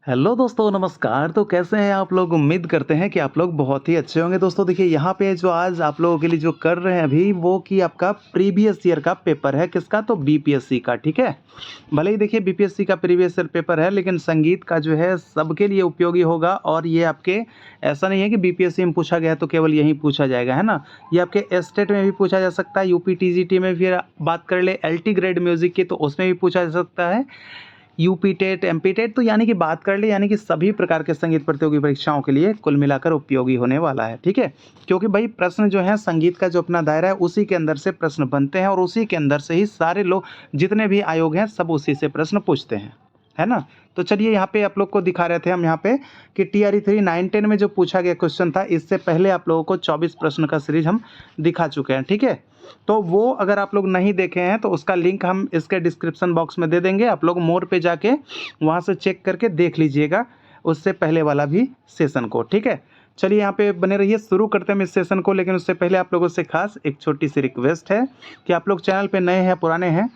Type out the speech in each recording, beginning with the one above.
Hello दोस्तों, नमस्कार। तो कैसे हैं आप लोग? उम्मीद करते हैं कि आप लोग बहुत ही अच्छे होंगे। दोस्तों देखिए, यहाँ पे जो आज आप लोगों के लिए जो कर रहे हैं अभी वो कि आपका प्रीवियस ईयर का पेपर है। किसका? तो बीपीएससी का। ठीक है, भले ही देखिए बीपीएससी का प्रीवियस ईयर पेपर है, लेकिन संगीत का जो है सबके लिए उपयोगी होगा। और ये आपके ऐसा नहीं है कि बीपीएससी में पूछा गया है तो केवल यहीं पूछा जाएगा, है ना। ये आपके स्टेट में भी पूछा जा सकता है, यूपी टीजीटी में भी बात कर ले, एलटी ग्रेड म्यूजिक की तो उसमें भी पूछा जा सकता है, यूपी टेट, एमपी टेट, तो यानी कि बात कर ले, यानी कि सभी प्रकार के संगीत प्रतियोगी परीक्षाओं के लिए कुल मिलाकर उपयोगी होने वाला है। ठीक है, क्योंकि भाई प्रश्न जो है संगीत का जो अपना दायरा है उसी के अंदर से प्रश्न बनते हैं और उसी के अंदर से ही सारे लोग, जितने भी आयोग हैं, सब उसी से प्रश्न पूछते हैं, है ना। तो चलिए यहाँ पे आप लोग को दिखा रहे थे हम यहाँ पे कि टीआरई 3 9-10 में जो पूछा गया क्वेश्चन था, इससे पहले आप लोगों को 24 प्रश्न का सीरीज हम दिखा चुके हैं। ठीक है, तो वो अगर आप लोग नहीं देखे हैं तो उसका लिंक हम इसके डिस्क्रिप्शन बॉक्स में दे देंगे। आप लोग मोर पे जाके वहाँ से चेक करके देख लीजिएगा उससे पहले वाला भी सेशन को। ठीक है, चलिए यहाँ पे बने रहिए, शुरू करते हैं इस सेशन को। लेकिन उससे पहले आप लोगों से खास एक छोटी सी रिक्वेस्ट है कि आप लोग चैनल पे नए हैं, पुराने हैं,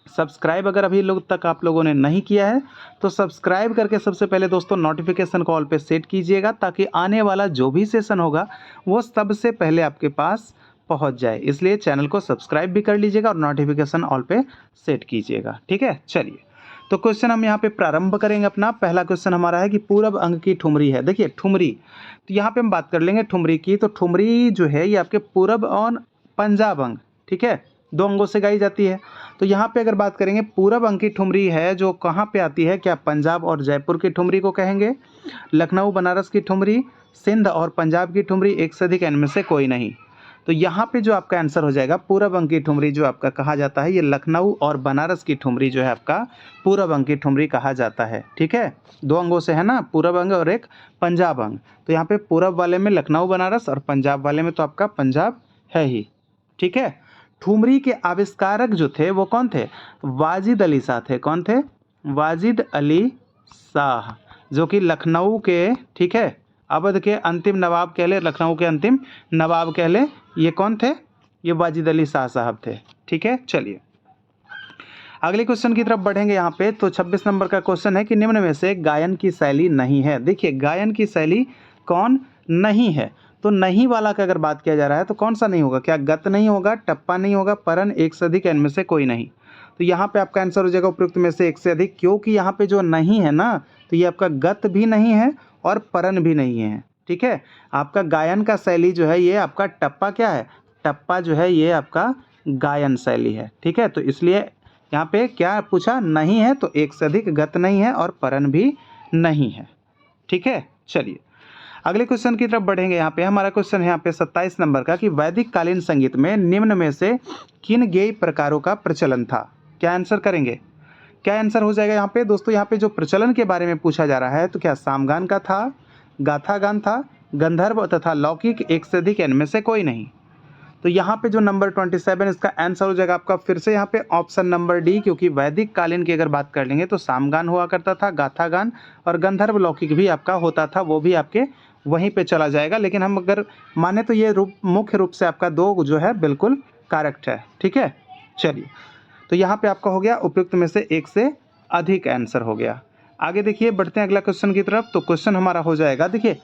सब्सक्राइब अगर अभी लोग तक आप लोगों ने नहीं किया है तो सब्सक्राइब करके सबसे पहले दोस्तों नोटिफिकेशन को ऑल पे सेट कीजिएगा, ताकि आने वाला जो भी सेशन होगा वो सबसे पहले आपके पास पहुंच जाए। इसलिए चैनल को सब्सक्राइब भी कर लीजिएगा और नोटिफिकेशन ऑल पे सेट कीजिएगा। ठीक है, चलिए तो क्वेश्चन हम यहाँ पे प्रारंभ करेंगे। अपना पहला क्वेश्चन हमारा है कि पूरब अंग की ठुमरी है। देखिए ठुमरी, तो यहाँ पे हम बात कर लेंगे ठुमरी की। तो ठुमरी जो है ये आपके पूरब और पंजाब अंग, ठीक है, दो अंगों से गाई जाती है। तो यहाँ पे अगर बात करेंगे पूरब अंग की ठुमरी है जो कहाँ पे आती है, क्या पंजाब और जयपुर की ठुमरी को कहेंगे, लखनऊ बनारस की ठुमरी, सिंध और पंजाब की ठुमरी, एक से अधिक इनमें से कोई नहीं। तो यहाँ पे जो आपका आंसर हो जाएगा पूरब अंग की ठुमरी जो आपका कहा जाता है, ये लखनऊ और बनारस की ठुमरी जो है आपका पूरब अंग की ठुमरी कहा जाता है। ठीक है, दो अंगों से है ना, पूरब अंग और एक पंजाब अंग। तो यहाँ पे पूरब वाले में लखनऊ बनारस और पंजाब वाले में तो आपका पंजाब है ही। ठीक है, ठुमरी के आविष्कारक जो थे वो कौन थे? वाजिद अली शाह थे। कौन थे? वाजिद अली शाह, जो कि लखनऊ के, ठीक है, अवध के अंतिम नवाब कह ले, लखनऊ के अंतिम नवाब कह ले, ये कौन थे? ये वाजिद अली शाह साहब थे। ठीक है, चलिए अगले क्वेश्चन की तरफ बढ़ेंगे। यहाँ पे तो 26 नंबर का क्वेश्चन है कि निम्न में से गायन की शैली नहीं है। देखिए गायन की शैली कौन नहीं है, तो नहीं वाला का अगर बात किया जा रहा है तो कौन सा नहीं होगा? क्या गत नहीं होगा, टप्पा नहीं होगा, परन, एक से अधिक, इनमें से कोई नहीं। तो यहाँ पे आपका आंसर हो जाएगा उपयुक्त में से एक से अधिक, क्योंकि यहाँ पे जो नहीं है ना, तो ये आपका गत भी नहीं है और परन भी नहीं है। ठीक है, आपका गायन का शैली जो है ये आपका टप्पा क्या है? टप्पा जो है ये आपका गायन शैली है। ठीक है, तो इसलिए यहाँ पे क्या पूछा? नहीं है, तो एक से अधिक, गत नहीं है और परन भी नहीं है। ठीक है, चलिए अगले क्वेश्चन की तरफ बढ़ेंगे। यहाँ पे हमारा क्वेश्चन है यहाँ पे 27 नंबर का कि वैदिक कालीन संगीत में निम्न में से किन गेय प्रकारों का प्रचलन था? क्या आंसर करेंगे? क्या आंसर हो जाएगा यहाँ पे दोस्तों? यहाँ पे जो प्रचलन के बारे में पूछा जा रहा है तो क्या सामगान का था, गाथा गान था, गंधर्व तथा लौकिक, एक से अधिक, इनमें से कोई नहीं। तो यहाँ पे जो नंबर 27 इसका आंसर हो जाएगा आपका फिर से यहाँ पे ऑप्शन नंबर डी, क्योंकि वैदिक कालीन की अगर बात कर लेंगे तो सामगान हुआ करता था, गाथा गान और गंधर्व लौकिक भी आपका होता था, वो भी आपके वहीं पे चला जाएगा। लेकिन हम अगर माने तो ये मुख्य रूप से आपका दो जो है बिल्कुल करेक्ट है। ठीक है, चलिए तो यहाँ पे आपका हो गया उपयुक्त में से एक से अधिक आंसर हो गया। आगे देखिए बढ़ते हैं अगला क्वेश्चन की तरफ। तो क्वेश्चन हमारा हो जाएगा, देखिए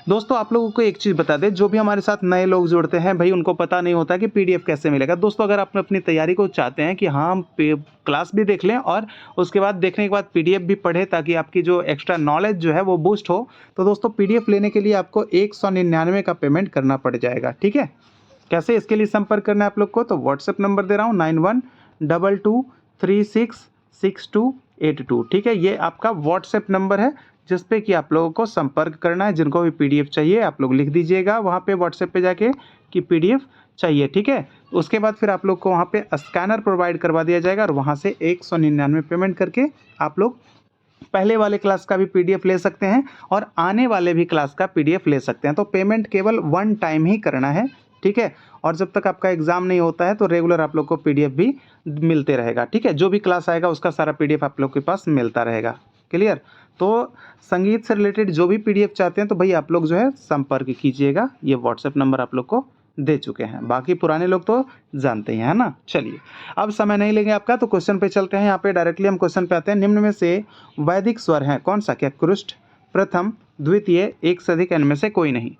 दोस्तों आप लोगों को एक चीज़ बता दें, जो भी हमारे साथ नए लोग जुड़ते हैं भाई उनको पता नहीं होता कि पीडीएफ कैसे मिलेगा। दोस्तों अगर आप अपनी तैयारी को चाहते हैं कि हाँ हम क्लास भी देख लें और उसके बाद देखने के बाद पीडीएफ भी पढ़ें ताकि आपकी जो एक्स्ट्रा नॉलेज जो है वो बूस्ट हो, तो दोस्तों पीडीएफ लेने के लिए आपको 199 का पेमेंट करना पड़ जाएगा। ठीक है, कैसे? इसके लिए संपर्क करना है आप लोग को, तो व्हाट्सएप नंबर दे रहा हूँ 9122366282। ठीक है, ये आपका व्हाट्सएप नंबर है जिस पे कि आप लोगों को संपर्क करना है। जिनको भी पीडीएफ चाहिए आप लोग लिख दीजिएगा वहाँ पे व्हाट्सएप पे जाके कि पीडीएफ चाहिए। ठीक है, उसके बाद फिर आप लोग को वहाँ पे स्कैनर प्रोवाइड करवा दिया जाएगा और वहाँ से 199 पेमेंट करके आप लोग पहले वाले क्लास का भी पीडीएफ ले सकते हैं और आने वाले भी क्लास का पीडीएफ ले सकते हैं। तो पेमेंट केवल वन टाइम ही करना है। ठीक है, और जब तक आपका एग्जाम नहीं होता है तो रेगुलर आप लोग को पीडीएफ भी मिलते रहेगा। ठीक है, जो भी क्लास आएगा उसका सारा पीडीएफ आप लोग के पास मिलता रहेगा। क्लियर? तो संगीत से रिलेटेड जो भी पीडीएफ चाहते हैं तो भाई आप लोग जो है संपर्क कीजिएगा, ये व्हाट्सएप नंबर आप लोग को दे चुके हैं, बाकी पुराने लोग तो जानते ही हैं, है ना। चलिए अब समय नहीं लेंगे आपका, तो क्वेश्चन पे चलते हैं। यहाँ पे डायरेक्टली हम क्वेश्चन पे आते हैं। निम्न में से वैदिक स्वर हैं कौन सा? क्या क्रुष्ट, प्रथम, द्वितीय, एक से अधिक, इनमें से कोई नहीं।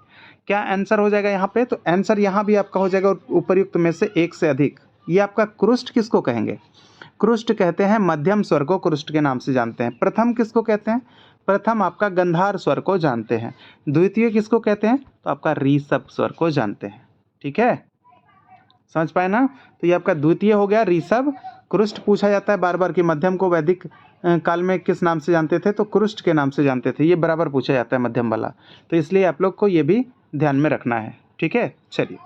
क्या आंसर हो जाएगा यहाँ पे? तो आंसर यहाँ भी आपका हो जाएगा उपर्युक्त में से एक से अधिक। ये आपका क्रुष्ट किसको कहेंगे? क्रुष्ट कहते हैं मध्यम स्वर को, क्रुष्ट के नाम से जानते हैं। प्रथम किसको कहते हैं? प्रथम आपका गंधार स्वर को जानते हैं। द्वितीय किसको कहते हैं? तो आपका ऋषभ स्वर को जानते हैं। ठीक है, समझ पाए ना। तो ये आपका द्वितीय हो गया ऋषभ। क्रुष्ट पूछा जाता है बार बार कि मध्यम को वैदिक काल में किस नाम से जानते थे? तो क्रुष्ट के नाम से जानते थे। ये बराबर पूछा जाता है मध्यम वाला, तो इसलिए आप लोग को ये भी ध्यान में रखना है। ठीक है, चलिए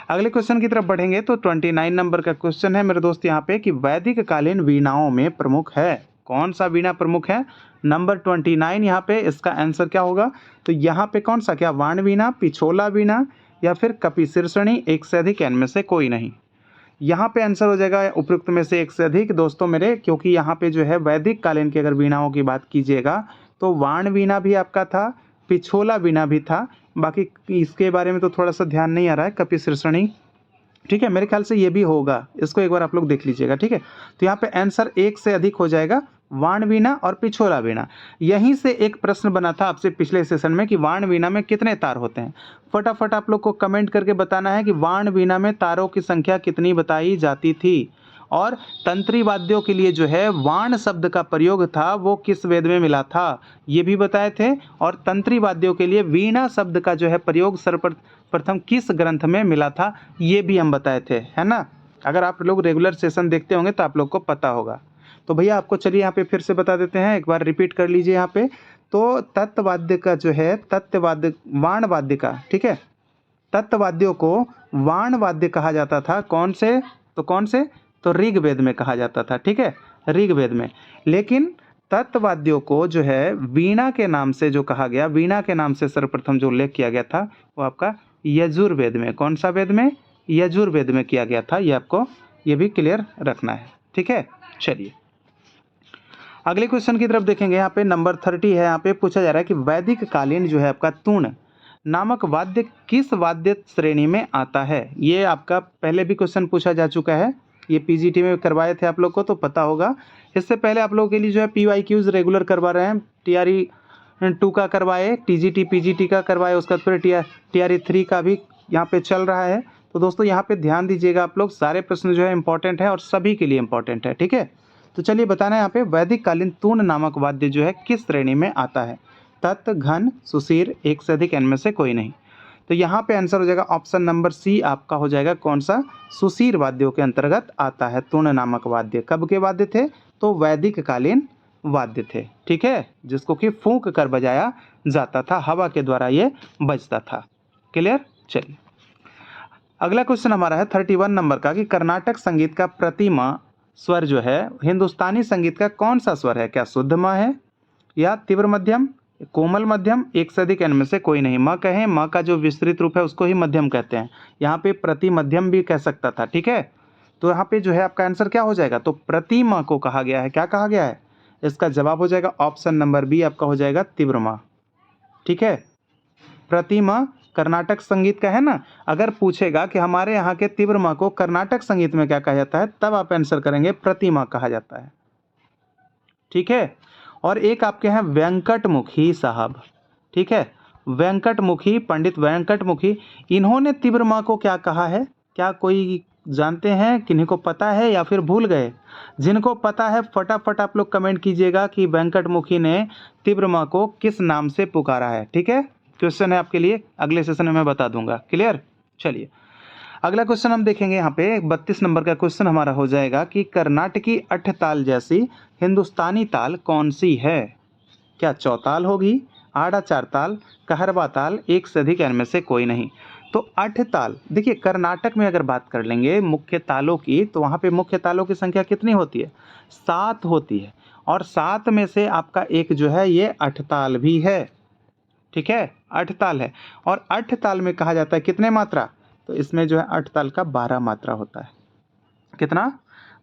अगले क्वेश्चन की तरफ बढ़ेंगे। तो 29 नंबर का क्वेश्चन है मेरे दोस्त यहाँ पे कि वैदिक कालीन वीणाओं में प्रमुख है कौन सा वीणा प्रमुख है? नंबर 29 यहाँ पे इसका आंसर क्या होगा? तो यहाँ पे कौन सा? क्या वाण वीणा, पिछोला वीणा या फिर कपिशीर्षणी, एक से अधिक, इनमें से कोई नहीं। यहाँ पे आंसर हो जाएगा उपयुक्त में से एक से अधिक दोस्तों मेरे, क्योंकि यहाँ पे जो है वैदिक कालीन की अगर वीणाओं की बात कीजिएगा तो वाण वीणा भी आपका था, पिछोला वीणा भी था, बाकी इसके बारे में तो थोड़ा सा ध्यान नहीं आ रहा है, कपिशीर्षणी। ठीक है, मेरे ख्याल से ये भी होगा, इसको एक बार आप लोग देख लीजिएगा। ठीक है, तो यहाँ पे आंसर एक से अधिक हो जाएगा वाण वीणा और पिछोला वीणा। यहीं से एक प्रश्न बना था आपसे पिछले सेशन में कि वाण वीणा में कितने तार होते हैं। फटाफट आप लोग को कमेंट करके बताना है कि वाण वीणा में तारों की संख्या कितनी बताई जाती थी। और तंत्री वाद्यों के लिए जो है वाण शब्द का प्रयोग था वो किस वेद में मिला था, ये भी बताए थे। और तंत्री वाद्यों के लिए वीणा शब्द का जो है प्रयोग सर्वप्रथम किस ग्रंथ में मिला था, ये भी हम बताए थे, है ना। अगर आप लोग रेगुलर सेशन देखते होंगे तो आप लोग को पता होगा। तो भैया आपको चलिए यहाँ पे फिर से बता देते हैं, एक बार रिपीट कर लीजिए यहाँ पे। तो तत्ववाद्य का जो है तत्ववाद्य वाण वाद्य का, ठीक है, तत्ववाद्यों को वाण वाद्य कहा जाता था। कौन से? तो कौन से? तो ऋग्वेद में कहा जाता था। ठीक है, ऋग्वेद में। लेकिन तत्ववाद्यों को जो है वीणा के नाम से जो कहा गया, वीणा के नाम से सर्वप्रथम जो उल्लेख किया गया था वो आपका यजुर्वेद में। कौन सा वेद में? यजुर्वेद में किया गया था। ये आपको ये भी क्लियर रखना है। ठीक है, चलिए अगले क्वेश्चन की तरफ देखेंगे। यहाँ पे नंबर 30 है। यहाँ पे पूछा जा रहा है कि वैदिक कालीन जो है आपका तूण नामक वाद्य किस वाद्य श्रेणी में आता है। ये आपका पहले भी क्वेश्चन पूछा जा चुका है, ये पीजीटी में करवाए थे आप लोग को तो पता होगा। इससे पहले आप लोगों के लिए जो है PYQs रेगुलर करवा रहे हैं। TRE 2 का करवाए, TGT PGT का करवाए, उसका फिर TRE 3 का भी यहाँ पे चल रहा है। तो दोस्तों यहाँ पे ध्यान दीजिएगा आप लोग, सारे प्रश्न जो है इंपॉर्टेंट है और सभी के लिए इंपॉर्टेंट है। ठीक है, तो चलिए बताना है यहाँ पे वैदिक कालीन तूण नामक वाद्य जो है किस श्रेणी में आता है? तत्, घन, सुशीर, एक से अधिक, इनमें से कोई नहीं। तो यहाँ पे आंसर हो जाएगा ऑप्शन नंबर सी आपका हो जाएगा कौन सा? सुशीर वाद्यों के अंतर्गत आता है तूण नामक वाद्य। कब के वाद्य थे? तो वैदिक कालीन वाद्य थे। ठीक है, जिसको कि फूंक कर बजाया जाता था, हवा के द्वारा ये बजता था। क्लियर, चलिए अगला क्वेश्चन हमारा है 31 नंबर का कि कर्नाटक संगीत का प्रतिमा स्वर जो है हिंदुस्तानी संगीत का कौन सा स्वर है? क्या शुद्ध म है या तीव्र मध्यम, कोमल मध्यम, एक से अधिक, इनमें से कोई नहीं। म कहें, म का जो विस्तृत रूप है उसको ही मध्यम कहते हैं। यहाँ पे प्रति मध्यम भी कह सकता था। ठीक है, तो यहाँ पे जो है आपका आंसर क्या हो जाएगा? तो प्रति म को कहा गया है। क्या कहा गया है? इसका जवाब हो जाएगा ऑप्शन नंबर बी आपका हो जाएगा तीव्र म। ठीक है, प्रति म कर्नाटक संगीत का है ना। अगर पूछेगा कि हमारे यहाँ के तीव्र म को कर्नाटक संगीत में क्या कहा जाता है, तब आप आंसर करेंगे प्रतिमा कहा जाता है। ठीक है, और एक आपके हैं वेंकटमुखी साहब। ठीक है, वेंकटमुखी, पंडित वेंकटमुखी, इन्होंने तीव्र म को क्या कहा है? क्या कोई जानते हैं? किन्हीं को पता है या फिर भूल गए? जिनको पता है फटाफट आप लोग कमेंट कीजिएगा कि वेंकटमुखी ने तीव्र म को किस नाम से पुकारा है। ठीक है, क्वेश्चन है आपके लिए, अगले सेशन में मैं बता दूंगा। क्लियर, चलिए अगला क्वेश्चन हम देखेंगे। यहाँ पे 32 नंबर का क्वेश्चन हमारा हो जाएगा कि कर्नाटकी अठताल जैसी हिंदुस्तानी ताल कौन सी है? क्या चौताल होगी, आड़ा चार ताल, कहरवा ताल, एक से अधिक, इनमें से कोई नहीं। तो अठताल, देखिए कर्नाटक में अगर बात कर लेंगे मुख्य तालों की, तो वहाँ पे मुख्य तालों की संख्या कितनी होती है? 7 होती है, और 7 में से आपका एक जो है ये अठताल भी है। ठीक है, अठताल है, और अठताल में कहा जाता है कितने मात्रा? तो इसमें जो है अठताल का 12 मात्रा होता है। कितना?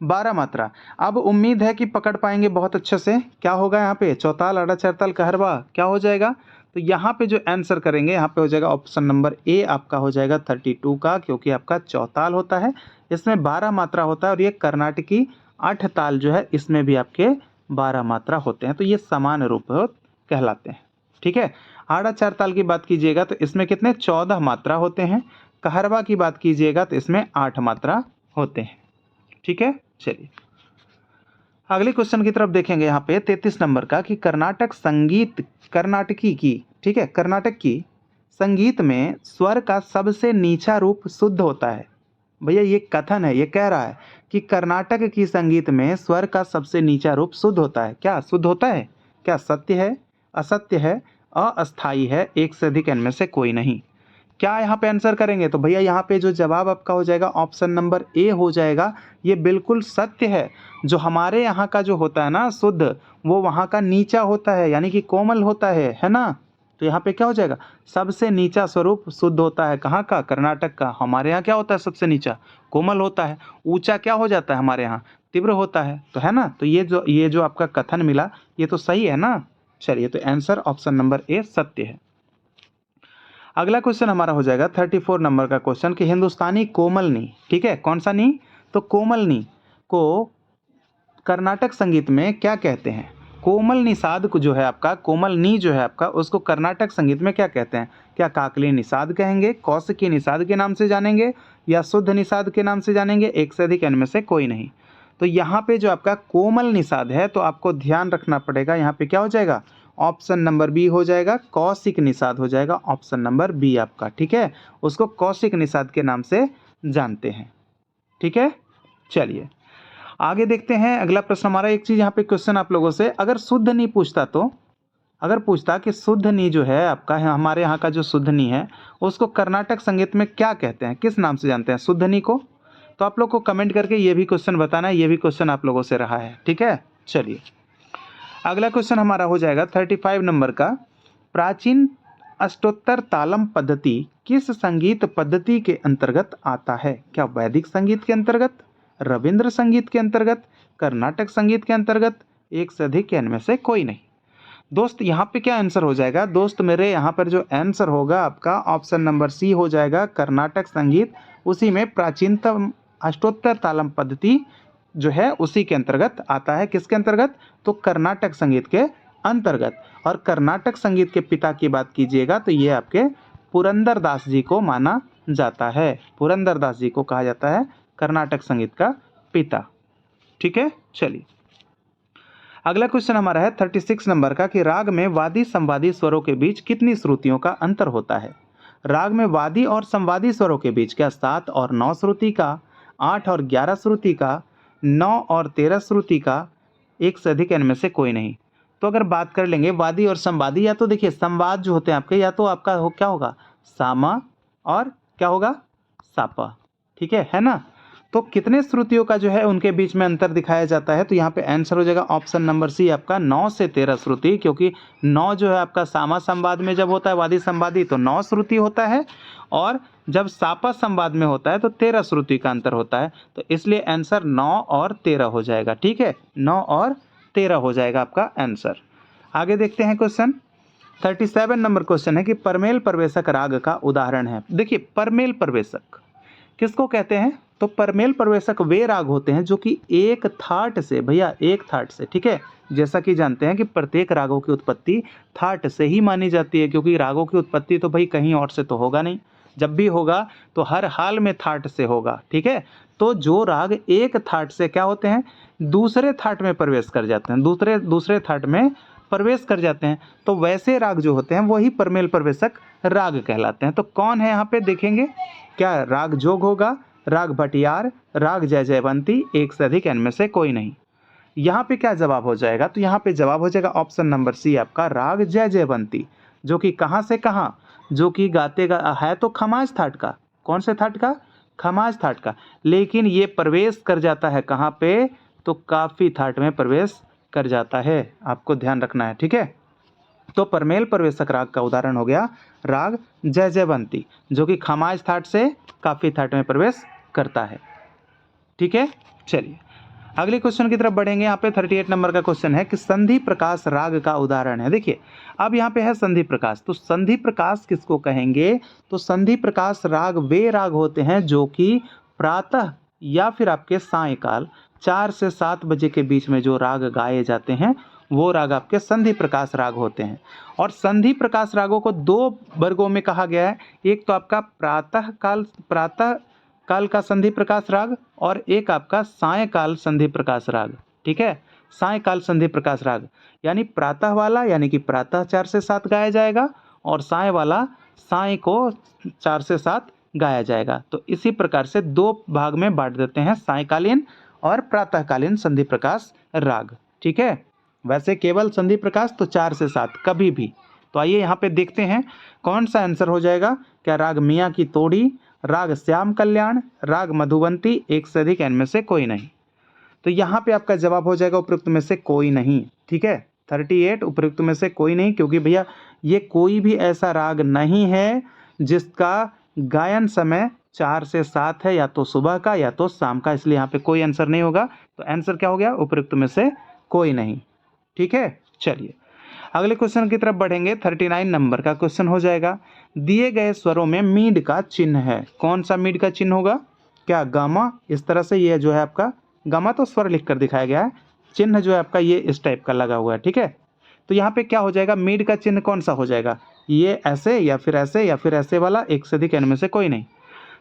12 मात्रा। अब उम्मीद है कि पकड़ पाएंगे बहुत अच्छे से। क्या होगा यहाँ पे? चौताल, आड़ा, चरताल, कहरवा क्या हो जाएगा? तो यहाँ पे जो आंसर करेंगे यहाँ पे हो जाएगा ऑप्शन नंबर ए आपका हो जाएगा 32 का, क्योंकि आपका चौताल होता है, इसमें 12 मात्रा होता है, और ये कर्नाटकी 8 ताल जो है इसमें भी आपके 12 मात्रा होते हैं, तो ये समान रूप कहलाते हैं। ठीक है, आड़ा चार ताल की बात कीजिएगा तो इसमें कितने 14 मात्रा होते हैं, कहरवा की बात कीजिएगा तो इसमें 8 मात्रा होते हैं। ठीक है, चलिए अगले क्वेश्चन की तरफ देखेंगे यहाँ पे 33 नंबर का कि कर्नाटकी की, ठीक है, कर्नाटक की संगीत में स्वर का सबसे नीचा रूप शुद्ध होता है। भैया ये कथन है, ये कह रहा है कि कर्नाटक की संगीत में स्वर का सबसे नीचा रूप शुद्ध होता है। क्या शुद्ध होता है? क्या सत्य है, असत्य है, अस्थाई है, एक से अधिक इनमें से कोई नहीं? क्या यहाँ पे आंसर करेंगे? तो भैया यहाँ पे जो जवाब आपका हो जाएगा ऑप्शन नंबर ए हो जाएगा। ये बिल्कुल सत्य है। जो हमारे यहाँ का जो होता है ना शुद्ध, वो वहाँ का नीचा होता है, यानी कि कोमल होता है ना। तो यहाँ पे क्या हो जाएगा? सबसे नीचा स्वरूप शुद्ध होता है। कहाँ का? कर्नाटक का। हमारे यहाँ क्या होता है? सबसे नीचा कोमल होता है। ऊंचा क्या हो जाता है? हमारे यहाँ तीव्र होता है, तो है ना। तो ये जो आपका कथन मिला ये तो सही है ना। चलिए, तो आंसर ऑप्शन नंबर ए सत्य है। अगला क्वेश्चन हमारा हो जाएगा 34 नंबर का क्वेश्चन कि हिंदुस्तानी कोमल नी, ठीक है, कौन सा नी? तो कोमल नी को कर्नाटक संगीत में क्या कहते हैं? कोमल निषाद को जो है आपका, कोमल नी जो है आपका, उसको कर्नाटक संगीत में क्या कहते हैं? क्या काकली निषाद कहेंगे, कौशिकी निषाद के नाम से जानेंगे, या शुद्ध निषाद के नाम से जानेंगे? एक से अधिक इनमें से कोई नहीं। तो यहाँ पे जो आपका कोमल निषाद है, तो आपको ध्यान रखना पड़ेगा, यहाँ पे क्या हो जाएगा? ऑप्शन नंबर बी हो जाएगा, कौशिक निषाद हो जाएगा, ऑप्शन नंबर बी आपका। ठीक है, उसको कौशिक निषाद के नाम से जानते हैं। ठीक है, चलिए आगे देखते हैं। अगला प्रश्न हमारा, एक चीज यहाँ पे क्वेश्चन आप लोगों से, अगर शुद्ध नी पूछता, तो अगर पूछता कि शुद्ध नी जो है आपका है, हमारे यहाँ का जो शुद्ध नी है, उसको कर्नाटक संगीत में क्या कहते हैं, किस नाम से जानते हैं शुद्ध नी को? तो आप लोग को कमेंट करके ये भी क्वेश्चन बताना है। ये भी क्वेश्चन आप लोगों से रहा है। ठीक है, चलिए अगला क्वेश्चन हमारा हो जाएगा 35 नंबर का, प्राचीन अष्टोत्तर तालम पद्धति किस संगीत पद्धति के अंतर्गत आता है? क्या वैदिक संगीत के अंतर्गत, रविंद्र संगीत के अंतर्गत, कर्नाटक संगीत के अंतर्गत? एक से अधिक इनमें से कोई नहीं। दोस्त यहाँ पे क्या आंसर हो जाएगा? दोस्त मेरे यहाँ पर जो आंसर होगा आपका ऑप्शन नंबर सी हो जाएगा, कर्नाटक संगीत। उसी में प्राचीनतम अष्टोत्तर तालम पद्धति जो है उसी के अंतर्गत आता है। किसके अंतर्गत? तो कर्नाटक संगीत के अंतर्गत। और कर्नाटक संगीत के पिता की बात कीजिएगा तो ये आपके पुरंदर दास जी को माना जाता है। पुरंदर दास जी को कहा जाता है कर्नाटक संगीत का पिता। ठीक है, चलिए अगला क्वेश्चन हमारा है 36 नंबर का कि राग में वादी संवादी स्वरों के बीच कितनी श्रुतियों का अंतर होता है? राग में वादी और संवादी स्वरों के बीच क्या 7 और 9 श्रुति का, 8 और 11 श्रुति का, 9 और 13 श्रुति का? एक से अधिक इनमें से कोई नहीं। तो अगर बात कर लेंगे वादी और संवादी, या तो देखिए संवाद जो होते हैं आपके, या तो आपका क्या होगा? सामा और क्या होगा? सापा। ठीक है ना। तो कितने श्रुतियों का जो है उनके बीच में अंतर दिखाया जाता है? तो यहाँ पे आंसर हो जाएगा ऑप्शन नंबर सी आपका 9 से 13 श्रुति, क्योंकि 9 जो है आपका सामा संवाद में जब होता है वादी संवादी तो 9 श्रुति होता है, और जब सापा संवाद में होता है तो 13 श्रुति का अंतर होता है। तो इसलिए आंसर 9 और 13 हो जाएगा। ठीक है, 9 और 13 हो जाएगा आपका आंसर। आगे देखते हैं क्वेश्चन 37 नंबर क्वेश्चन है कि परमेल परवेशक राग का उदाहरण है। देखिए परमेल परवेशक किसको कहते हैं? तो परमेल परवेशक वे राग होते हैं जो कि एक थाट से, भैया एक थाट से, ठीक है, जैसा कि जानते हैं कि प्रत्येक रागों की उत्पत्ति थाट से ही मानी जाती है, क्योंकि रागों की उत्पत्ति तो भाई कहीं और से तो होगा नहीं, जब भी होगा तो हर हाल में थाट से होगा। ठीक है, तो जो राग एक थाट से क्या होते हैं, दूसरे थाट में प्रवेश कर जाते हैं, दूसरे थाट में प्रवेश कर जाते हैं, तो वैसे राग जो होते हैं वही परमेल परवेशक राग कहलाते हैं। तो कौन है यहाँ पे देखेंगे? क्या राग जोग होगा, राग भटियार, राग जय जयवंती? एक से अधिक इनमें से कोई नहीं। यहाँ पे क्या जवाब हो जाएगा? तो यहाँ पे जवाब हो जाएगा ऑप्शन नंबर सी आपका, राग जय जयवंती, जो कि कहाँ से कहाँ, जो कि गाते है तो खमाज थाट का। कौन से थाट का? खमाज थाट का, लेकिन ये प्रवेश कर जाता है कहाँ पे? तो काफी थाट में प्रवेश कर जाता है, आपको ध्यान रखना है। ठीक है, तो परमेल परवेशक राग का उदाहरण हो गया राग जय जयवंती, जो कि खमाज थाट से काफी थाट में प्रवेश करता है। ठीक है, चलिए अगले क्वेश्चन की तरफ बढ़ेंगे। यहाँ पे 38 नंबर का क्वेश्चन है कि संधि प्रकाश राग का उदाहरण है। देखिए अब यहाँ पे है संधि प्रकाश, तो संधि प्रकाश किसको कहेंगे? तो संधि प्रकाश राग वे राग होते हैं जो कि प्रातः या फिर आपके सायंकाल 4 से 7 बजे के बीच में जो राग गाए जाते हैं वो राग आपके संधि प्रकाश राग होते हैं। और संधि प्रकाश रागों को 2 वर्गों में कहा गया है। एक तो आपका प्रातः काल का संधि प्रकाश राग और एक आपका सायंकाल संधि प्रकाश राग। ठीक है, सायंकाल संधि प्रकाश राग यानी प्रातः वाला यानी कि प्रातः 4 से 7 गाया जाएगा और साय वाला साय को 4 से 7 गाया जाएगा। तो इसी प्रकार से 2 भाग में बांट देते हैं, सायंकालीन और प्रातःकालीन संधि प्रकाश राग। ठीक है, वैसे केवल संधि प्रकाश तो 4 से 7 कभी भी। तो आइए यहाँ पे देखते हैं कौन सा आंसर हो जाएगा। क्या राग मियाँ की तोड़ी, राग श्याम कल्याण, राग मधुबंती, एक से अधिक, इनमें से कोई नहीं। तो यहाँ पे आपका जवाब हो जाएगा उपयुक्त में से कोई नहीं। ठीक है, 38 उपयुक्त में से कोई नहीं, क्योंकि भैया ये कोई भी ऐसा राग नहीं है जिसका गायन समय 4 से 7 है, या तो सुबह का या तो शाम का, इसलिए यहाँ पे कोई आंसर नहीं होगा। तो आंसर क्या हो गया? उपयुक्त में से कोई नहीं। ठीक है, चलिए अगले क्वेश्चन की तरफ बढ़ेंगे। 39 नंबर का क्वेश्चन हो जाएगा, दिए गए स्वरों में मीड का चिन्ह है। कौन सा मीड का चिन्ह होगा? क्या गामा? इस तरह से ये जो है आपका गामा तो स्वर लिख कर दिखाया गया है, चिन्ह जो है आपका ये इस टाइप का लगा हुआ है। ठीक है, तो यहाँ पे क्या हो जाएगा? मीड का चिन्ह कौन सा हो जाएगा? ये ऐसे या फिर ऐसे या फिर ऐसे वाला, एक से अधिक, इनमें से कोई नहीं।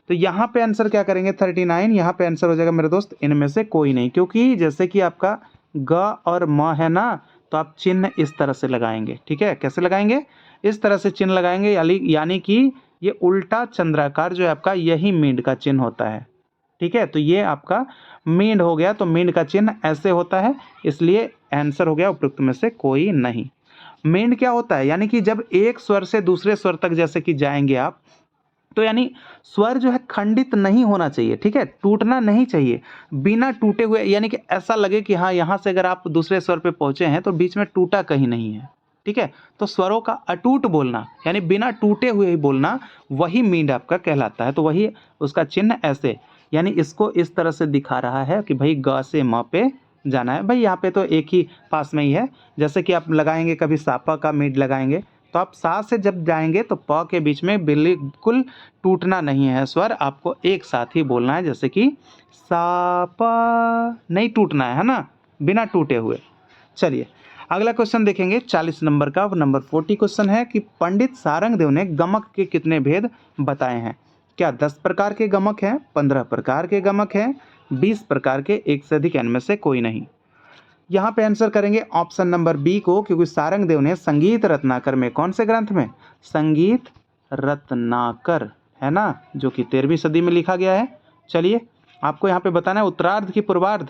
तो यहाँ पे आंसर क्या करेंगे? 39 यहाँ पे आंसर हो जाएगा मेरे दोस्त इनमें से कोई नहीं, क्योंकि जैसे कि आपका ग और म है ना, तो आप चिन्ह इस तरह से लगाएंगे। ठीक है, कैसे लगाएंगे? इस तरह से चिन्ह लगाएंगे, यानी कि ये उल्टा चंद्राकार जो है आपका यही मींड का चिन्ह होता है। ठीक है, तो ये आपका मींड हो गया, तो मींड का चिन्ह ऐसे होता है, इसलिए आंसर हो गया उपयुक्त में से कोई नहीं। मींड क्या होता है? यानी कि जब एक स्वर से दूसरे स्वर तक जैसे कि जाएंगे आप, तो यानी स्वर जो है खंडित नहीं होना चाहिए। ठीक है, टूटना नहीं चाहिए, बिना टूटे हुए, यानी कि ऐसा लगे कि हाँ यहाँ से अगर आप दूसरे स्वर पे पहुंचे हैं तो बीच में टूटा कहीं नहीं है। ठीक है, तो स्वरों का अटूट बोलना यानी बिना टूटे हुए ही बोलना, वही मींड आपका कहलाता है। तो वही उसका चिन्ह ऐसे, यानी इसको इस तरह से दिखा रहा है कि भाई ग से म पे जाना है। भाई यहाँ पे तो एक ही पास में ही है, जैसे कि आप लगाएंगे कभी सापा का मींड लगाएंगे, तो आप सा से जब जाएंगे तो प के बीच में बिल्कुल टूटना नहीं है स्वर, आपको एक साथ ही बोलना है, जैसे कि सा प, नहीं टूटना है ना, बिना टूटे हुए। चलिए अगला क्वेश्चन देखेंगे 40 नंबर का। नंबर 40 क्वेश्चन है कि पंडित सारंगदेव ने गमक के कितने भेद बताए हैं? क्या 10 प्रकार के गमक हैं, 15 प्रकार के गमक हैं, 20 प्रकार के, एक से अधिक, इनमें से कोई नहीं। यहाँ पे आंसर करेंगे ऑप्शन नंबर बी को, क्योंकि सारंगदेव ने संगीत रत्नाकर में, कौन से ग्रंथ में? संगीत रत्नाकर है ना, जो कि 13वीं सदी में लिखा गया है। चलिए आपको यहाँ पे बताना है उत्तरार्ध की पूर्वार्ध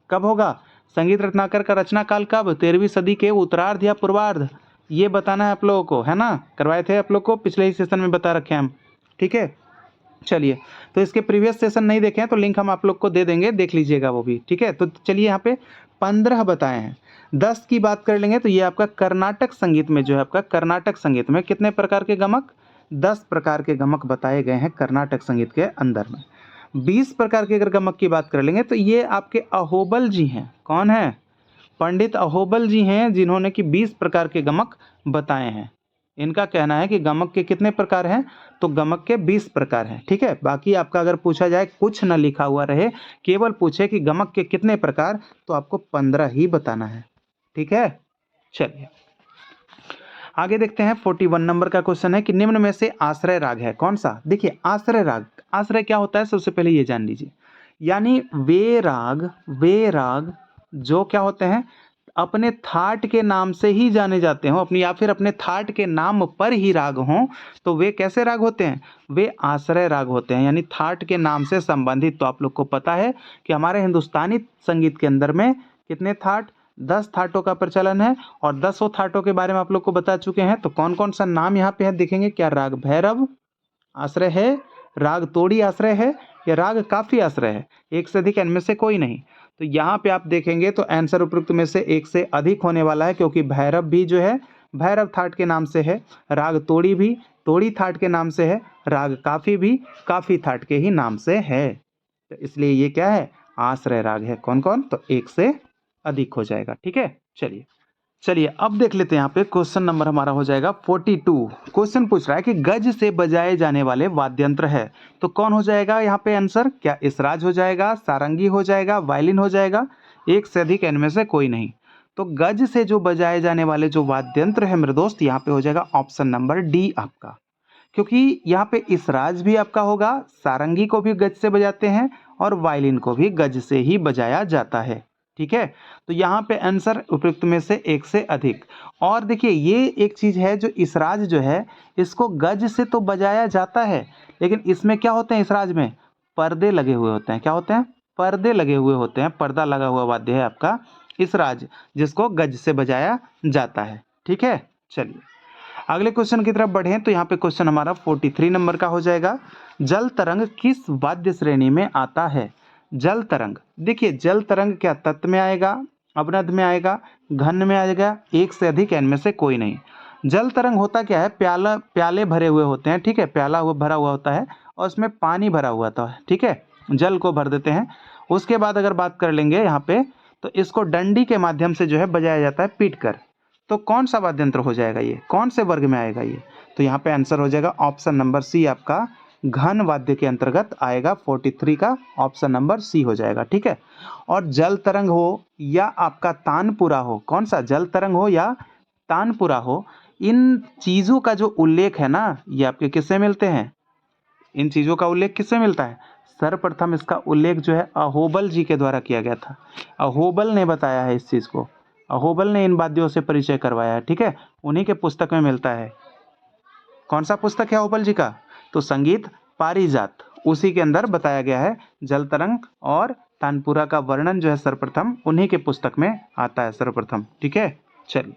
कब होगा, संगीत रत्नाकर का रचना काल कब, 13वीं सदी के उत्तरार्ध या पूर्वार्ध, ये बताना है आप लोगों को, है ना। करवाए थे आप लोग को, पिछले ही सेशन में बता रखे हैं हम। ठीक है, चलिए तो इसके प्रीवियस सेशन नहीं देखे हैं तो लिंक हम आप लोग को दे देंगे, देख लीजिएगा वो भी। ठीक है, तो चलिए यहाँ पे 15 बताए हैं। 10 की बात कर लेंगे तो ये आपका कर्नाटक संगीत में जो है आपका कर्नाटक संगीत में कितने प्रकार के गमक? 10 प्रकार के गमक बताए गए हैं कर्नाटक संगीत के अंदर में। 20 प्रकार के अगर गमक की बात कर लेंगे तो ये आपके अहोबल जी हैं। कौन है? पंडित अहोबल जी हैं, जिन्होंने कि 20 प्रकार के गमक बताए हैं। इनका कहना है कि गमक के कितने प्रकार हैं? तो गमक के 20 प्रकार हैं। ठीक है, बाकी आपका अगर पूछा जाए कुछ न लिखा हुआ रहे, केवल पूछे कि गमक के कितने प्रकार, तो आपको 15 ही बताना है। ठीक है, चलिए आगे देखते हैं। 41 नंबर का क्वेश्चन है कि निम्न में से आश्रय राग है कौन सा? देखिए आश्रय राग, आश्रय क्या होता है सबसे पहले ये जान लीजिए। यानी वे राग जो क्या होते हैं, अपने थाट के नाम से ही जाने जाते हों, अपनी या फिर अपने थाट के नाम पर ही राग हों, तो वे कैसे राग होते हैं? वे आश्रय राग होते हैं, यानी थाट के नाम से संबंधित। तो आप लोग को पता है कि हमारे हिंदुस्तानी संगीत के अंदर में कितने थाट? 10 थाटों का प्रचलन है, और 10 थाटों के बारे में आप लोग को बता चुके हैं। तो कौन कौन सा नाम यहाँ पे है देखेंगे। क्या राग भैरव आश्रय है, राग तोड़ी आश्रय है, या राग काफी आश्रय है, एक से अधिक, इनमें से कोई नहीं। तो यहाँ पे आप देखेंगे तो आंसर उपयुक्त में से एक से अधिक होने वाला है, क्योंकि भैरव भी जो है भैरव थाट के नाम से है, राग तोड़ी भी तोड़ी थाट के नाम से है, राग काफी भी काफी थाट के ही नाम से है। तो इसलिए ये क्या है? आश्रय राग है। कौन कौन? तो एक से अधिक हो जाएगा। ठीक है, चलिए अब देख लेते हैं। यहाँ पे क्वेश्चन नंबर हमारा हो जाएगा 42। क्वेश्चन पूछ रहा है कि गज से बजाए जाने वाले वाद्य यंत्र है, तो कौन हो जाएगा यहाँ पे आंसर? क्या इसराज हो जाएगा, सारंगी हो जाएगा, वायलिन हो जाएगा, एक से अधिक इनमें से कोई नहीं। तो गज से जो बजाए जाने वाले जो वाद्य यंत्र है मेरे दोस्त, यहाँ पे हो जाएगा ऑप्शन नंबर डी आपका, क्योंकि यहाँ पे इसराज भी आपका होगा, सारंगी को भी गज से बजाते हैं और वायलिन को भी गज से ही बजाया जाता है। ठीक है, तो यहाँ पे आंसर उपयुक्त में से एक से अधिक। और देखिए ये एक चीज है, जो इसराज जो है इसको गज से तो बजाया जाता है, लेकिन इसमें क्या होते हैं? इसराज में पर्दे लगे हुए होते हैं। क्या होते हैं? पर्दे लगे हुए होते हैं। पर्दा लगा हुआ वाद्य है आपका इसराज, जिसको गज से बजाया जाता है। ठीक है, चलिए अगले क्वेश्चन की तरफ बढ़ें। तो यहाँ पे क्वेश्चन हमारा 43 नंबर का हो जाएगा। जल तरंग किस वाद्य श्रेणी में आता है? जल तरंग, देखिए जल तरंग क्या तत् में आएगा, अवनद में आएगा, घन में आएगा, एक से अधिक इनमें से कोई नहीं। जल तरंग होता क्या है? प्याले भरे हुए होते हैं। ठीक है, प्याला भरा हुआ होता है और उसमें पानी भरा हुआ होता है। ठीक है, जल को भर देते हैं। उसके बाद अगर बात कर लेंगे यहाँ पे, तो इसको डंडी के माध्यम से जो है बजाया जाता है पीट कर। तो कौन सा वाद्य यंत्र हो जाएगा ये? कौन से वर्ग में आएगा ये? तो यहाँ पे आंसर हो जाएगा ऑप्शन नंबर सी आपका, घन वाद्य के अंतर्गत आएगा। 43 का ऑप्शन नंबर सी हो जाएगा। ठीक है, और जल तरंग हो या आपका तानपुरा हो, कौन सा? जल तरंग हो या तानपुरा हो, इन चीजों का जो उल्लेख है ना, ये आपके किससे मिलते हैं? इन चीजों का उल्लेख किससे मिलता है? सर्वप्रथम इसका उल्लेख जो है अहोबल जी के द्वारा किया गया था। अहोबल ने बताया है इस चीज को, अहोबल ने इन वाद्यों से परिचय करवाया है। ठीक है, उन्हीं के पुस्तक में मिलता है। कौन सा पुस्तक है अहोबल जी का? तो संगीत पारिजात, उसी के अंदर बताया गया है जल तरंग और तानपुरा का वर्णन जो है सर्वप्रथम उन्हीं के पुस्तक में आता है सर्वप्रथम। ठीक है, चलिए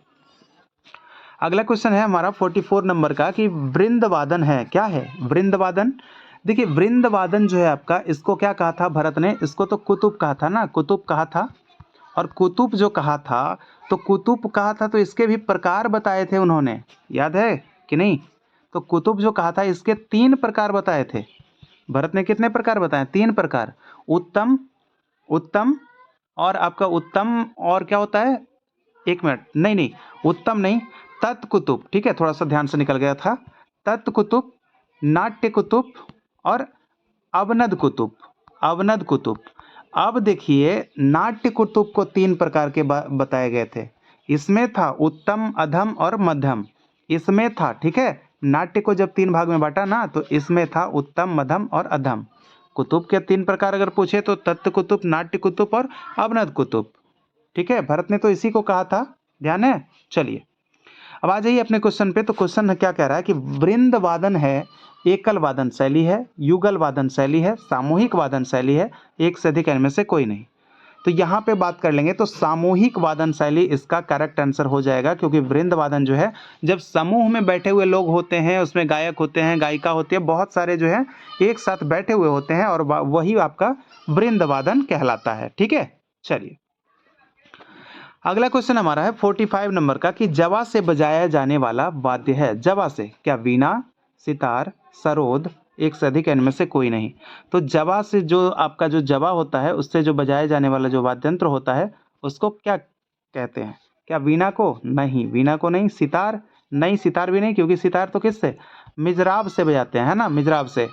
अगला क्वेश्चन है हमारा 44 नंबर का कि वृंदवादन है। क्या है वृंदवादन? देखिए वृंदवादन जो है आपका, इसको क्या कहा था भरत ने? इसको तो कुतुब कहा था ना, कुतुब कहा था। और कुतुब जो कहा था, तो कुतुब कहा था तो इसके भी प्रकार बताए थे उन्होंने, याद है कि नहीं? तो कुतुब जो कहा था इसके 3 प्रकार बताए थे। भरत ने कितने प्रकार बताए? 3 प्रकार। उत्तम, उत्तम और आपका उत्तम, और क्या होता है? एक मिनट, नहीं उत्तम नहीं, तत्कुतुब। ठीक है, थोड़ा सा ध्यान से निकल गया था। तत्कुतुब, नाट्य कुतुब और अवनद कुतुब। अवनद कुतुब। अब देखिए नाट्य कुतुब को 3 प्रकार के बताए गए थे। इसमें था उत्तम, अधम और मध्यम। इसमें था, ठीक है, नाट्य को जब 3 भाग में बांटा ना, तो इसमें था उत्तम, मध्यम और अधम। कुतुब के 3 प्रकार अगर पूछे तो तत्व कुतुब, नाट्य कुतुब और अवनद कुतुब। ठीक है, भरत ने तो इसी को कहा था, ध्यान है। चलिए अब आ जाइए अपने क्वेश्चन पे। तो क्वेश्चन क्या कह रहा है कि वृंद वादन है, एकल वादन शैली है, युगल वादन शैली है, सामूहिक वादन शैली है, एक से अधिक इनमें से कोई नहीं। तो यहाँ पे बात कर लेंगे तो सामूहिक वादन शैली इसका करेक्ट आंसर हो जाएगा, क्योंकि वृंद वादन जो है जब समूह में बैठे हुए लोग होते हैं, उसमें गायक होते हैं, गायिका होती है, बहुत सारे जो है एक साथ बैठे हुए होते हैं, और वही आपका वृंद वादन कहलाता है। ठीक है, चलिए अगला क्वेश्चन हमारा है 45 नंबर का कि जवा से बजाया जाने वाला वाद्य है। जवा से क्या? वीणा, सितार, सरोद, एक से अधिक इनमें से कोई नहीं। तो जवा से जो आपका जो जवा होता है, उससे जो बजाया जाने वाला जो वाद्य यंत्र होता है, उसको क्या कहते हैं? क्या वीणा को? नहीं, वीणा को नहीं। सितार नहीं, सितार भी नहीं, क्योंकि सितार तो किससे? मिजराब से बजाते हैं, है ना, मिजराब से।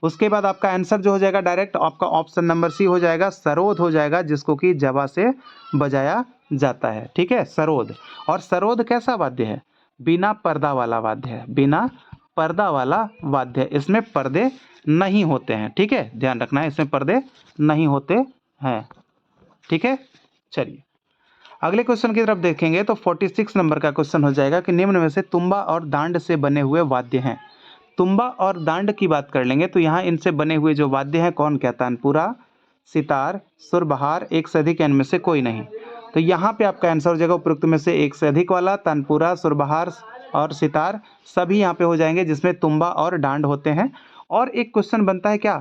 उसके बाद आपका आंसर जो हो जाएगा डायरेक्ट आपका ऑप्शन नंबर सी हो जाएगा, सरोद हो जाएगा, जिसको कि जवा से बजाया जाता है। ठीक है, सरोद। और सरोद कैसा वाद्य है? बिना पर्दा वाला वाद्य है, बिना पर्दा वाला वाद्य है। इसमें पर्दे नहीं होते हैं। ठीक है, ध्यान रखना है, इसमें पर्दे नहीं होते हैं। ठीक है, चलिए अगले क्वेश्चन की तरफ देखेंगे। तो 46 नंबर का क्वेश्चन हो जाएगा कि निम्न में से तुम्बा और दांड से बने हुए वाद्य हैं। तुम्बा और दांड की बात कर लेंगे तो यहाँ इनसे बने हुए जो वाद्य हैं कौन? क्या? तानपुरा, सितार, सुरबहार, एक से अधिक इनमें से कोई नहीं। तो यहाँ पे आपका आंसर हो जाएगा उपरोक्त में से एक से अधिक वाला। तानपुरा, सुरबहार और सितार सभी यहाँ पे हो जाएंगे, जिसमें तुम्बा और डांड होते हैं। और एक क्वेश्चन बनता है क्या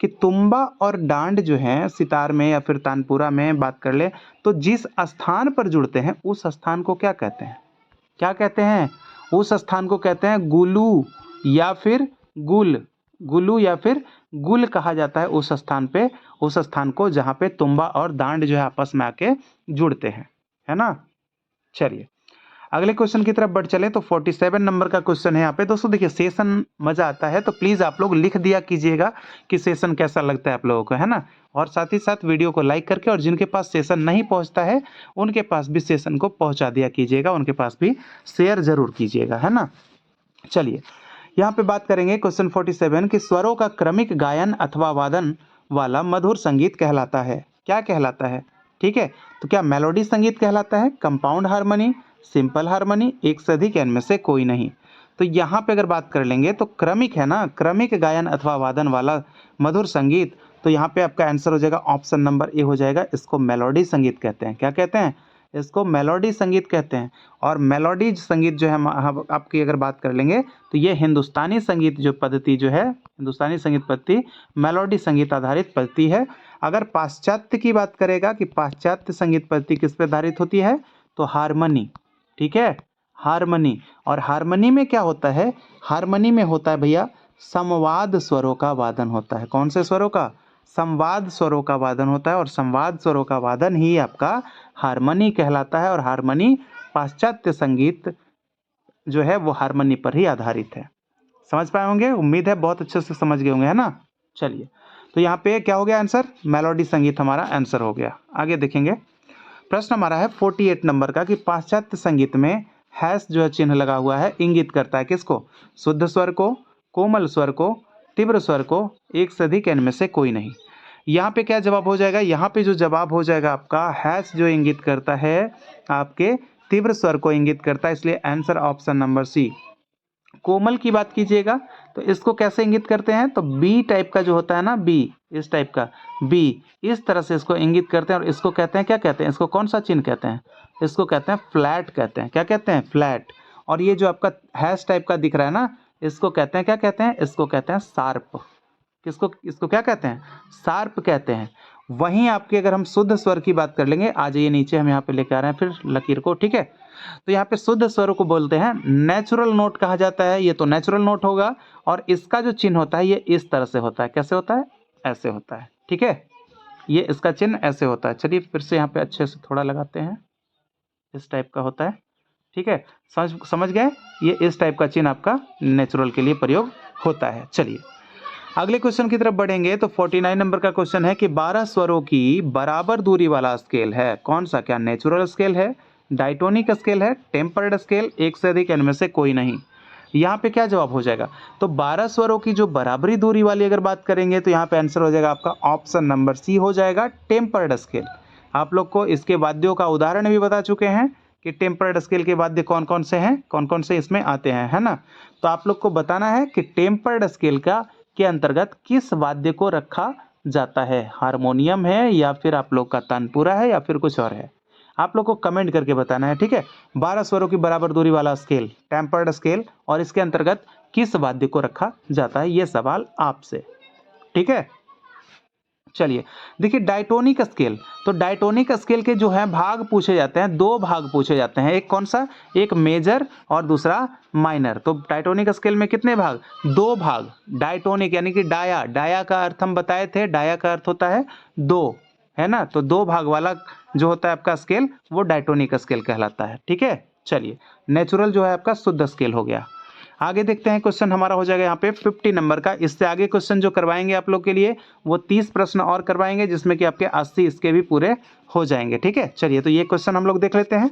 कि तुम्बा और डांड जो हैं सितार में या फिर तानपुरा में बात कर ले, तो जिस स्थान पर जुड़ते हैं उस स्थान को क्या कहते हैं? क्या कहते हैं? उस स्थान को कहते हैं गुलू या फिर गुल। गुलू या फिर गुल कहा जाता है उस स्थान पे, उस स्थान को जहाँ पे तुम्बा और दांड जो है आपस में आके जुड़ते हैं, है ना। चलिए अगले क्वेश्चन की तरफ बढ़ चले तो 47 नंबर का क्वेश्चन है यहाँ पे। दोस्तों देखिए सेशन मजा आता है तो प्लीज आप लोग लिख दिया कीजिएगा कि सेशन कैसा लगता है आप लोगों को, है ना। और साथ ही साथ वीडियो को लाइक करके, और जिनके पास सेशन नहीं पहुंचता है उनके पास भी सेशन को पहुंचा दिया कीजिएगा, उनके पास भी शेयर जरूर कीजिएगा, है ना। चलिए यहाँ पे बात करेंगे क्वेश्चन 47 कि स्वरों का क्रमिक गायन अथवा वादन वाला मधुर संगीत कहलाता है, क्या कहलाता है। ठीक है, तो क्या मेलोडी संगीत कहलाता है, कंपाउंड हार्मनी, सिंपल हार्मनी, एक से अधिक, इनमें से कोई नहीं। तो यहाँ पे अगर बात कर लेंगे तो क्रमिक है ना, क्रमिक गायन अथवा वादन वाला मधुर संगीत, तो यहाँ पे आपका आंसर हो जाएगा ऑप्शन नंबर ए हो जाएगा। इसको मेलोडी संगीत कहते हैं, क्या कहते हैं, इसको मेलोडी संगीत कहते हैं। और मेलोडी संगीत जो है आपकी अगर बात कर लेंगे तो ये हिंदुस्तानी संगीत जो पद्धति जो है, हिंदुस्तानी संगीत पद्धति मेलोडी संगीत आधारित पद्धति है। अगर पाश्चात्य की बात करेगा कि पाश्चात्य संगीत पद्धति किस पे आधारित होती है, तो हारमोनी, ठीक है, हारमोनी। और हारमोनी में क्या होता है, हारमोनी में होता है भैया संवाद स्वरों का वादन होता है। कौन से स्वरों का, संवाद स्वरों का वादन होता है, और संवाद स्वरों का वादन ही आपका हारमोनी कहलाता है। और हारमोनी पाश्चात्य संगीत जो है वो हारमोनी पर ही आधारित है। समझ पाए होंगे, उम्मीद है बहुत अच्छे से समझ गए होंगे, है ना। चलिए तो यहाँ पे क्या हो गया आंसर, मेलोडी संगीत हमारा आंसर हो गया। आगे देखेंगे प्रश्न हमारा है 48 नंबर का कि पाश्चात्य संगीत में हैश जो है चिन्ह लगा हुआ है इंगित करता है किसको, शुद्ध स्वर को, कोमल स्वर को, तीव्र स्वर को, एक से अधिक, इनमें से कोई नहीं। यहाँ पे क्या जवाब हो जाएगा, यहाँ पे जो जवाब हो जाएगा आपका हैश जो इंगित करता है आपके तीव्र स्वर को इंगित करता है, इसलिए आंसर ऑप्शन नंबर सी। कोमल की बात कीजिएगा तो इसको कैसे इंगित करते हैं, तो बी टाइप का जो होता है ना, बी, इस टाइप का बी, इस तरह से इसको इंगित करते हैं। और इसको कहते हैं, क्या कहते हैं, इसको कौन सा चिन्ह कहते हैं, इसको कहते हैं फ्लैट कहते हैं, क्या कहते हैं, फ्लैट। और ये जो आपका हैश टाइप का दिख रहा है ना, इसको कहते हैं, क्या कहते हैं, इसको कहते हैं शार्प। किसको, इसको क्या कहते हैं, शार्प कहते हैं। वहीं आपके अगर हम शुद्ध स्वर की बात कर लेंगे, आ जाइए नीचे, हम यहाँ पे लेके आ रहे हैं फिर लकीर को, ठीक है। तो यहाँ पे शुद्ध स्वरों को बोलते हैं नेचुरल नोट कहा जाता है, ये तो नेचुरल नोट होगा। और इसका जो चिन्ह होता है ये इस तरह से होता है, कैसे होता है, ऐसे होता है, ठीक है, ये इसका चिन्ह ऐसे होता है। चलिए फिर से यहाँ पे अच्छे से थोड़ा लगाते हैं, इस टाइप का होता है, ठीक है, समझ गए, ये इस टाइप का चिन्ह आपका नेचुरल के लिए प्रयोग होता है। चलिए अगले क्वेश्चन की तरफ बढ़ेंगे तो 49 नंबर का क्वेश्चन है कि 12 स्वरों की बराबर दूरी वाला स्केल है कौन सा, क्या नेचुरल स्केल है, डायटोनिक स्केल है, टेम्पर्ड स्केल, एक से अधिक, इनमें से कोई नहीं। यहाँ पे क्या जवाब हो जाएगा, तो 12 स्वरों की जो बराबरी दूरी वाली अगर बात करेंगे तो यहाँ पे आंसर हो जाएगा आपका ऑप्शन नंबर सी हो जाएगा, टेम्पर्ड स्केल। आप लोग को इसके वाद्यों का उदाहरण भी बता चुके हैं कि टेम्पर्ड स्केल के वाद्य कौन कौन से हैं, कौन कौन से इसमें आते हैं, है ना। तो आप लोग को बताना है कि टेम्पर्ड स्केल का के अंतर्गत किस वाद्य को रखा जाता है, हारमोनियम है या फिर आप लोग का तानपुरा है या फिर कुछ और है, आप लोग को कमेंट करके बताना है, ठीक है। 12 स्वरों की बराबर दूरी वाला स्केल टेम्पर्ड स्केल, और इसके अंतर्गत किस वाद्य को रखा जाता है, ये सवाल आपसे, ठीक है। चलिए देखिए डायटोनिक स्केल, तो डायटोनिक स्केल के जो है भाग पूछे जाते हैं, दो भाग पूछे जाते हैं, एक कौन सा, एक मेजर और दूसरा माइनर। तो डायटोनिक स्केल में कितने भाग, दो भाग। डायटोनिक यानी कि डाया, डाया का अर्थ हम बताए थे, डाया का अर्थ होता है दो, है ना। तो दो भाग वाला जो होता है आपका स्केल वो डायटोनिक स्केल कहलाता है, ठीक है। चलिए नेचुरल जो है आपका शुद्ध स्केल हो गया। आगे देखते हैं क्वेश्चन हमारा हो जाएगा यहाँ पे 50 नंबर का। इससे आगे क्वेश्चन जो करवाएंगे आप लोग के लिए वो 30 प्रश्न और करवाएंगे, जिसमें कि आपके 80 इसके भी पूरे हो जाएंगे, ठीक है। चलिए तो ये क्वेश्चन हम लोग देख लेते हैं।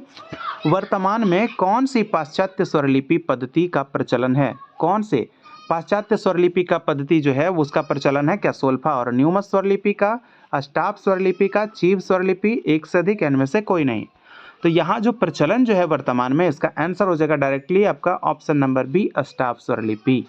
वर्तमान में कौन सी पाश्चात्य स्वरलिपि पद्धति का प्रचलन है, कौन से पाश्चात्य स्वरलिपि का पद्धति जो है उसका प्रचलन है, क्या सोल्फा और न्यूमस स्वरलिपि का, अष्टाप स्वरलिपि का, चीव स्वरलिपि, एक से अधिक, इनमें से कोई नहीं। तो यहाँ जो प्रचलन जो है वर्तमान में, इसका आंसर हो जाएगा डायरेक्टली आपका ऑप्शन नंबर बी, अष्टाप स्वरलिपि,